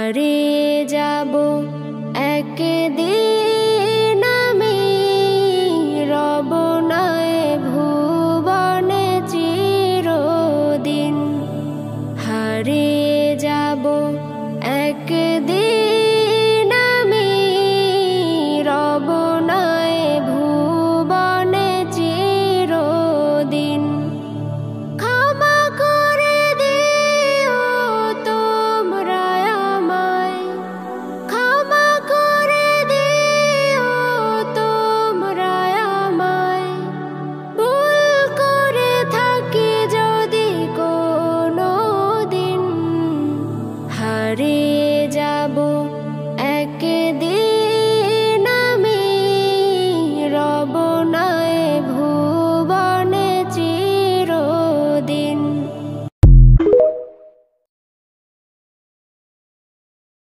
হারিয়ে যাব একদিন আমি, রব নাই ভুবনে চিরদিন। হারিয়ে যাব একদিন আমি, রব নাই ভুবনে চিরদিন। ক্ষমা করে দিও তোমরা আমায়, ক্ষমা করে দিও তোমরা আমায়, ভুল করে থাকি যদি কোনো দিন। হারিয়ে যাব